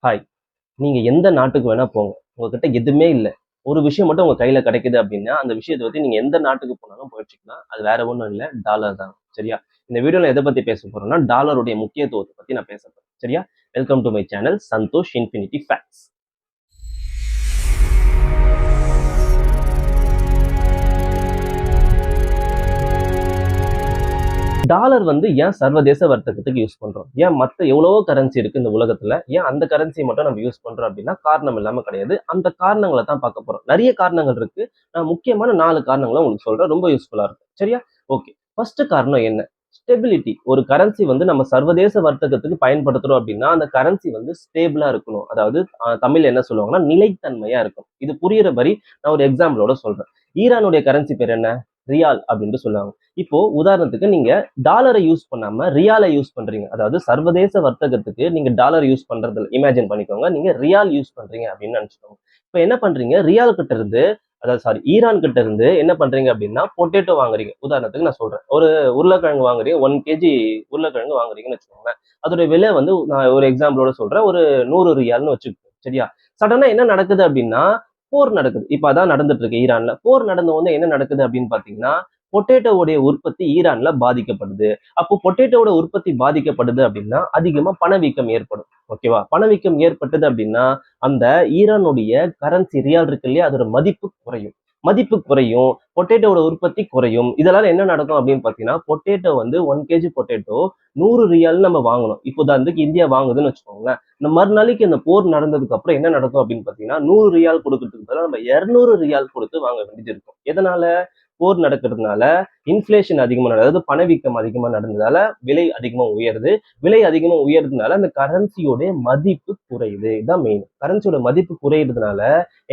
Hi. நீங்க எந்த நாட்டுக்கு வேணா போங்க. உங்ககிட்ட எதுவுமே இல்ல. ஒரு விஷயம் மட்டும் உங்க கையில கிடைக்குது அப்படின்னா, அந்த விஷயத்த வச்சு நீங்க எந்த நாட்டுக்கு போனாலும் பொழச்சுக்கலாம். அது வேற ஒண்ணும் இல்ல. டாலர் தான். சரியா? இந்த வீடியோல எத பத்தி பேச போறோம்னா, டாலருடைய முக்கியத்துவத்த பத்தி நான் பேச போறேன். சரியா? Welcome to my channel Santosh infinity facts. Dollar ஏன் சர்வதேச வர்த்தகத்துக்கு யூஸ் பண்றோம்? ஏன் மத்த எவ்வளவோ கரன்சி இருக்கு இந்த உலகத்துல. ஏன் அந்த கரன்சிய மட்டும் நம்ம யூஸ் பண்றோம் அப்படின்னா, காரணம் இல்லாம கிடையாது. அந்த காரணங்கள தான் பார்க்க போறோம். நெறைய காரணங்கள் இருக்கு. நான் முக்கியமான 4 காரணங்கள உங்களுக்கு சொல்றேன். ரொம்ப யூஸ்ஃபுல்லா இருக்கும். சரியா? ஓகே. ஃபர்ஸ்ட் காரணம் என்ன? ஸ்டெபிலிட்டி. ஒரு கரன்சி நம்ம சர்வதேச வர்த்தகத்துக்கு பயன்படுத்துறோம் அப்படின்னா, அந்த கரன்சி ஸ்டேபிளா இருக்கணும். அதாவது தமிழ்ல என்ன சொல்லுவாங்கன்னா, நிலைத்தன்மையா இருக்கும். இது புரியிறபடி நான் ஒரு எக்ஸாம்பிளோட சொல்றேன். ஈரானுடைய கரன்சி பேர் என்ன? ரியால் அப்படின்னு சொல்லுவாங்க. இப்போ உதாரணத்துக்கு நீங்க டாலரை யூஸ் பண்ணாம ரியாலை யூஸ் பண்றீங்க. அதாவது சர்வதேச வர்த்தகத்துக்கு நீங்க டாலர் யூஸ் பண்றது இமேஜின் பண்ணிக்கோங்க. நீங்க ரியால் யூஸ் பண்றீங்க அப்படின்னு நினைச்சுக்கோங்க. இப்ப என்ன பண்றீங்க? ரியால் கிட்ட இருந்து அதாவது சாரி ஈரான் கிட்ட இருந்து என்ன பண்றீங்க அப்படின்னா பொட்டேட்டோ வாங்குறீங்க. உதாரணத்துக்கு நான் சொல்றேன். ஒரு உருளைக்கிழங்கு வாங்குறீங்க. 1 கேஜி உருளைக்கிழங்கு வாங்குறீங்கன்னு வச்சுக்கோங்க. அதோட விலை நான் ஒரு எக்ஸாம்பிளோட சொல்றேன். ஒரு 100 ரியால்னு வச்சுக்கோங்க. சரியா? சடனா என்ன நடக்குது அப்படின்னா போர் நடக்குது. இப்ப அதான் நடந்துட்டு இருக்கு ஈரான்ல. போர் நடந்த உடனே என்ன நடக்குது அப்படின்னு பாத்தீங்கன்னா பொட்டேட்டோவுடைய உற்பத்தி ஈரான்ல பாதிக்கப்படுது. அப்போ பொட்டேட்டோவோட உற்பத்தி பாதிக்கப்படுது அப்படின்னா அதிகமா பணவீக்கம் ஏற்படும். ஓகேவா? பணவீக்கம் ஏற்பட்டது அப்படின்னா அந்த ஈரானுடைய கரன்சி ரியால் இருக்கு இல்லையா, அதோட மதிப்பு குறையும். மதிப்பு குறையும், பொட்டேட்டோட உற்பத்தி குறையும். இதனால என்ன நடக்கும் அப்படின்னு பாத்தீங்கன்னா பொட்டேட்டோ 1 கேஜி பொட்டேட்டோ 100 ரியால் நம்ம வாங்கணும். இப்போ உதாரணத்துக்கு இந்தியா வாங்குதுன்னு வச்சுக்கோங்களேன். இந்த மறுநாளைக்கு இந்த போர் நடந்ததுக்கு அப்புறம் என்ன நடக்கும் அப்படின்னு பாத்தீங்கன்னா 100 ரியால் கொடுக்கறதுக்கு பதிலா நம்ம 200 ரியால் கொடுத்து வாங்க வேண்டியது இருக்கும். எதனால? போர் நடக்கிறதுனால இன்ஃபிளேஷன் அதிகமா அதாவது பணவீக்கம் அதிகமா நடந்ததால விலை அதிகமா உயருது. விலை அதிகமா உயர்றதுனால அந்த கரன்சியோட மதிப்பு குறையுது. இதுதான் மெயின். கரன்சியோட மதிப்பு குறையிறதுனால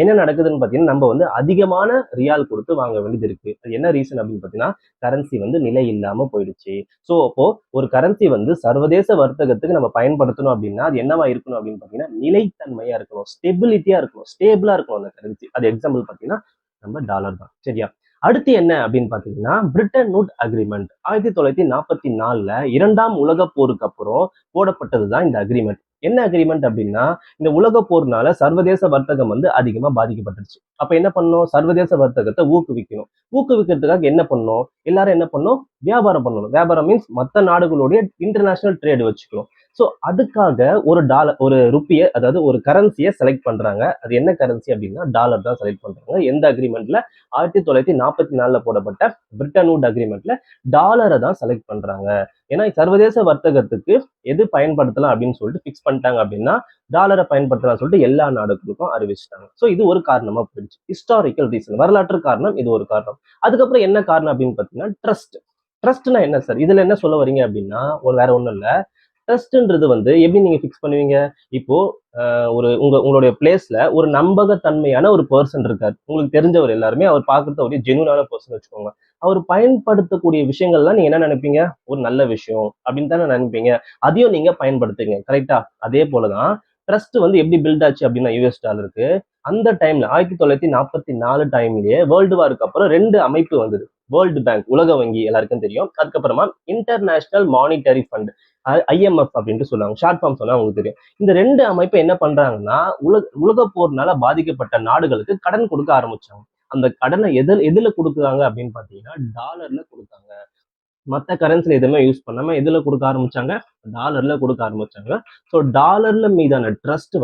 என்ன நடக்குதுன்னு பாத்தீங்கன்னா நம்ம அதிகமான ரியால் கொடுத்து வாங்க வேண்டியது இருக்கு. அது என்ன ரீசன் அப்படின்னு பாத்தீங்கன்னா கரன்சி நிலை இல்லாம போயிடுச்சு. சோ அப்போ ஒரு கரன்சி சர்வதேச வர்த்தகத்துக்கு நம்ம பயன்படுத்தணும் அப்படின்னா அது என்னவா இருக்கணும் அப்படின்னு பாத்தீங்கன்னா நிலைத்தன்மையா இருக்கணும், ஸ்டெபிலிட்டியா இருக்கணும், ஸ்டேபிளா இருக்கணும் அந்த கரன்சி. அது எக்ஸாம்பிள் பாத்தீங்கன்னா நம்ம டாலர் தான். சரியா? அடுத்து என்ன அப்படின்னு பாத்தீங்கன்னா பிரிட்டன் வூட் அக்ரிமெண்ட் 1944 இரண்டாம் உலக போருக்கு அப்புறம் போடப்பட்டதுதான் இந்த அக்ரிமெண்ட். என்ன அக்ரிமெண்ட் அப்படின்னா இந்த உலக போர்னால சர்வதேச வர்த்தகம் அதிகமா பாதிக்கப்பட்டுருச்சு. அப்ப என்ன பண்ணணும்? சர்வதேச வர்த்தகத்தை ஊக்குவிக்கணும். ஊக்குவிக்கிறதுக்காக என்ன பண்ணணும்? எல்லாரும் என்ன பண்ணணும்? வியாபாரம் பண்ணணும். வியாபாரம் மீன்ஸ் மற்ற நாடுகளுடைய இன்டர்நேஷனல் ட்ரேட் வச்சுக்கணும். சோ அதுக்காக ஒரு ருப்பிய அதாவது ஒரு கரன்சியை செலக்ட் பண்றாங்க. அது என்ன கரன்சி அப்படின்னா டாலர் தான் செலக்ட் பண்றாங்க. எந்த அக்ரிமெண்ட்ல? 1944 போடப்பட்ட பிரிட்டன் வூட் அக்ரிமெண்ட்ல டாலரை தான் செலக்ட் பண்றாங்க. ஏன்னா சர்வதேச வர்த்தகத்துக்கு எது பயன்படுத்தலாம் அப்படின்னு சொல்லிட்டு பிக்ஸ் பண்ணிட்டாங்க அப்படின்னா டாலரை பயன்படுத்தலாம் சொல்லிட்டு எல்லா நாடுகளுக்கும் அறிவிச்சிட்டாங்க. சோ இது ஒரு காரணமா போயிடுச்சு. ஹிஸ்டாரிக்கல் ரீசன், வரலாற்று காரணம், இது ஒரு காரணம். அதுக்கப்புறம் என்ன காரணம் அப்படின்னு பாத்தீங்கன்னா ட்ரஸ்ட். ட்ரஸ்ட்னா என்ன சார்? இதுல என்ன சொல்ல வரீங்க அப்படின்னா வேற ஒண்ணும் இல்ல. ட்ரஸ்ட்ன்றது எப்படி நீங்க பிக்ஸ் பண்ணுவீங்க? இப்போ உங்களுடைய பிளேஸ்ல ஒரு நம்பகத்தன்மையான ஒரு பர்சன் இருக்காரு. உங்களுக்கு தெரிஞ்சவர் எல்லாருமே அவர் பார்க்கறது ஒரு ஜெனுவனான பர்சன் வச்சுக்கோங்க. அவர் பயன்படுத்தக்கூடிய விஷயங்கள்லாம் நீங்க என்ன நினைப்பீங்க? ஒரு நல்ல விஷயம் அப்படின்னு தானே நினைப்பீங்க. அதையும் நீங்க பயன்படுத்துங்க. கரெக்டா? அதே போலதான் ட்ரஸ்ட் எப்படி பில்ட் ஆச்சு அப்படின்னா யூஎஸ் டாலருக்கு அந்த டைம்ல 1944 டைம்லயே வேர்ல்டு வாருக்கு அப்புறம் 2 அமைப்பு வந்தது. வேர்ல்டு பேங்க் உலக வங்கி எல்லாருக்கும் தெரியும். அதுக்கப்புறமா இன்டர்நேஷனல் மானிட்டரி ஃபண்ட் ஐஎம்எஃப் அப்படின்ட்டு சொல்லுவாங்க. ஷார்ட் ஃபார்ம் சொன்னா உங்களுக்கு தெரியும். இந்த 2 அமைப்பு என்ன பண்றாங்கன்னா உலக போர்னால பாதிக்கப்பட்ட நாடுகளுக்கு கடன் கொடுக்க ஆரம்பிச்சாங்க. அந்த கடனை எதுல கொடுக்குறாங்க அப்படின்னு பாத்தீங்கன்னா டாலர்ல கொடுத்தாங்க. மத்த கரன்சில எதுவுமே யூஸ் பண்ணாம எதுல கொடுக்க ஆரம்பிச்சாங்க? டாலர்ல கொடுக்க ஆரம்பிச்சாங்க. ஸோ டாலர்ல மீதான ட்ரஸ்ட்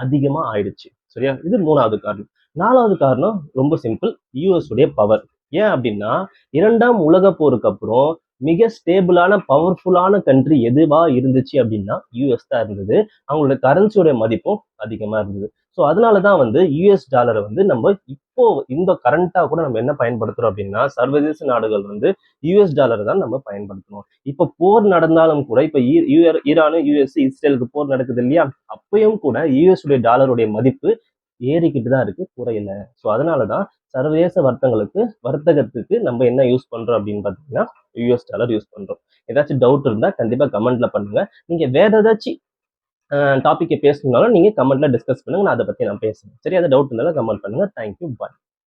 அதிகமா ஆயிடுச்சு. சரியா? இது 3வது காரணம். 4வது காரணம் ரொம்ப சிம்பிள். யூஎஸ் உடைய பவர். ஏன் அப்படின்னா 2ஆம் உலக போருக்கு அப்புறம் மிக ஸ்டேபிளான பவர்ஃபுல்லான கண்ட்ரி எதுவா இருந்துச்சு அப்படின்னா யூஎஸ் தான் இருந்தது. அவங்களோட கரன்சியோட மதிப்பும் அதிகமா இருந்தது. ஸோ அதனாலதான் யூஎஸ் டாலரை நம்ம இப்போ இந்த கரண்டா கூட நம்ம என்ன பயன்படுத்துறோம் அப்படின்னா சர்வதேச நாடுகள் யூஎஸ் டாலரை தான் நம்ம பயன்படுத்தணும். இப்ப போர் நடந்தாலும் கூட இப்ப ஈரானு யூஎஸ் இஸ்ரேலுக்கு போர் நடக்குது இல்லையா, அப்பயும் கூட யூஎஸ் உடைய டாலருடைய மதிப்பு ஏறிக்கிட்டு தான் இருக்கு, குறையல. ஸோ அதனாலதான் சர்வதேச வர்த்தகத்துக்கு நம்ம என்ன யூஸ் பண்றோம் அப்படின்னு பாத்தீங்கன்னா யூஎஸ் டாலர் யூஸ் பண்றோம். ஏதாச்சும் டவுட் இருந்தா கண்டிப்பா கமெண்ட்ல பண்ணுங்க. நீங்க வேற ஏதாச்சும் டாபிக்கை பேசணும்னாலும் நீங்க கமெண்ட்ல டிஸ்கஸ் பண்ணுங்க. நான் அதை பத்தி நான் பேசுறேன். சரி, அது டவுட் இருந்தாலும் கமெண்ட் பண்ணுங்க. தேங்க்யூ, பாய்.